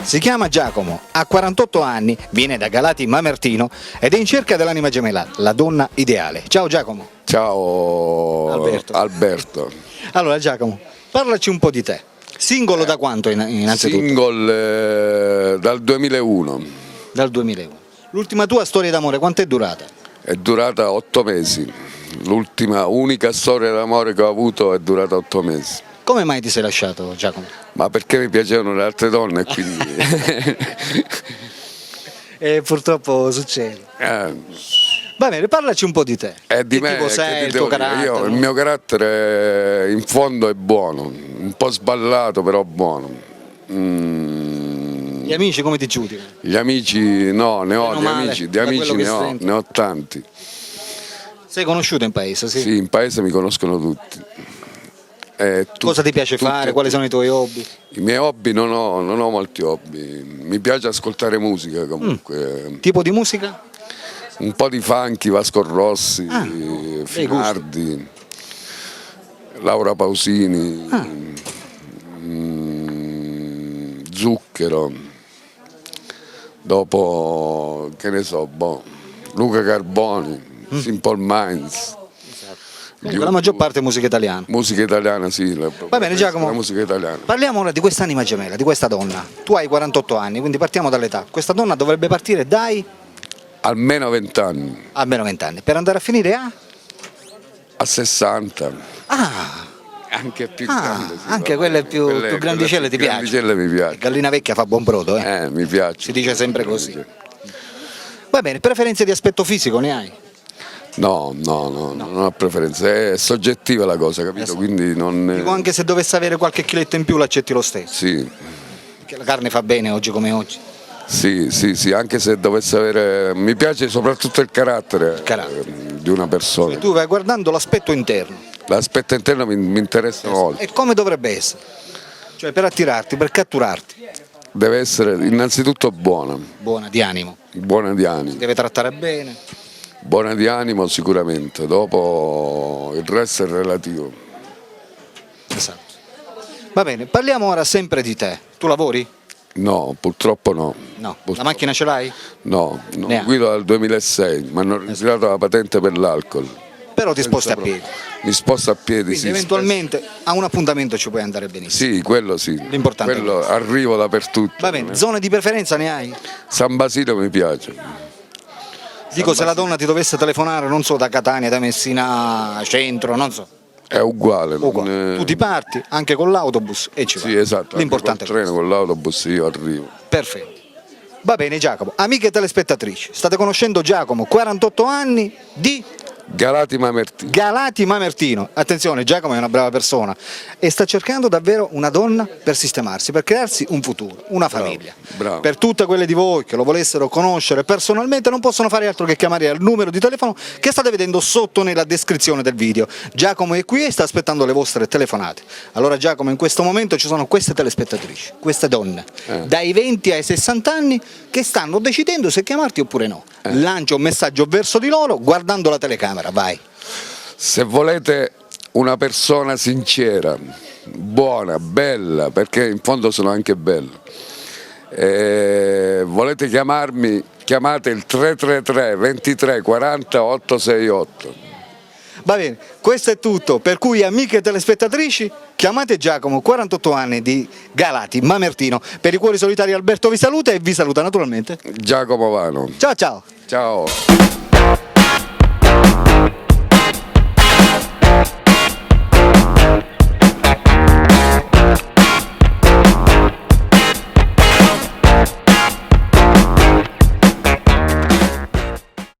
Si chiama Giacomo, ha 48 anni, viene da Galati Mamertino ed è in cerca dell'anima gemella, la donna ideale. Ciao Giacomo. Ciao Alberto. Allora Giacomo, parlaci un po' di te. Singolo da quanto innanzitutto? Single dal 2001. Dal 2001. L'ultima tua storia d'amore quanto è durata? È durata 8 mesi. L'ultima, unica storia d'amore che ho avuto è durata 8 mesi. Come mai ti sei lasciato, Giacomo? Ma perché mi piacevano le altre donne, quindi... E purtroppo succede. Va bene, parlaci un po' di te. Di che me, tipo sei, il tuo carattere? il mio carattere in fondo è buono, un po' sballato però buono. Gli amici come ti giudicano? Gli amici no, ne ho, di da amici quello che ne ho tanti. Sei conosciuto in paese, sì? Sì, in paese mi conoscono tutti. Cosa ti piace fare? Quali sono i tuoi hobby? I miei hobby non ho molti hobby, mi piace ascoltare musica comunque. Tipo di musica? Un po' di funky, Vasco Rossi, bei Finardi, Laura Pausini, Zucchero, dopo che ne so, Luca Carboni, Simple Minds. Comunque, la maggior parte è musica italiana. Musica italiana, sì. Va bene Giacomo, la musica italiana. parliamo ora di quest'anima gemella, di questa donna. Tu hai 48 anni, quindi partiamo dall'età. Questa donna dovrebbe partire dai... Almeno 20 anni. Almeno 20 anni, per andare a finire A 60. Ah, Anche più grande. Sì, anche quelle più grandicelle ti piacciono? Grandicelle mi piacciono. Gallina vecchia fa buon brodo, eh? Mi piace. Si dice sempre così. Va bene, preferenze di aspetto fisico ne hai? No, non ho preferenze, è soggettiva la cosa, capito? Esatto. Quindi non... Dico, anche se dovesse avere qualche chiletto in più l'accetti lo stesso? Sì. Perché la carne fa bene oggi come oggi. Sì, anche se dovesse avere... Mi piace soprattutto il carattere, di una persona. Cioè, tu vai guardando l'aspetto interno. L'aspetto interno mi interessa molto. E come dovrebbe essere? Cioè per attirarti, per catturarti. Deve essere innanzitutto buona. Buona di animo. Buona di animo. Deve trattare bene. Buona di animo sicuramente, dopo il resto è relativo. Esatto. Va bene, parliamo ora sempre di te. Tu lavori? No, purtroppo no. No. Purtroppo. La macchina ce l'hai? No, non Neanche. guido dal 2006, mi hanno ritirato la patente per l'alcol. Però ti sposti a piedi. Mi sposto a piedi, Quindi sì. eventualmente a un appuntamento ci puoi andare benissimo. Sì, quello sì. L'importante è quello, arrivo dappertutto. Va bene, zone di preferenza ne hai? San Basilio mi piace. Dico, se la donna ti dovesse telefonare, non so, da Catania, da Messina, centro, non so. È uguale. Tu ti parti anche con l'autobus e ci vai. Sì, esatto. L'importante è col treno, con l'autobus io arrivo. perfetto. Va bene Giacomo, amiche telespettatrici, state conoscendo Giacomo, 48 anni di Galati Mamertino. Galati Mamertino. Attenzione, Giacomo è una brava persona e sta cercando davvero una donna per sistemarsi, per crearsi un futuro, una famiglia. Bravo. Per tutte quelle di voi che lo volessero conoscere personalmente non possono fare altro che chiamare al numero di telefono che state vedendo sotto nella descrizione del video. Giacomo è qui e sta aspettando le vostre telefonate. Allora Giacomo, in questo momento ci sono queste telespettatrici, queste donne, dai 20 ai 60 anni che stanno decidendo se chiamarti oppure no. Lancio un messaggio verso di loro guardando la telecamera, vai. Se volete una persona sincera, buona, bella, perché in fondo sono anche bello, volete chiamarmi, chiamate il 333 23 40 868. Va bene, questo è tutto, per cui amiche telespettatrici chiamate Giacomo, 48 anni di Galati Mamertino. Per i cuori solitari Alberto vi saluta e vi saluta naturalmente Giacomo Vano. ciao ciao. Ciao.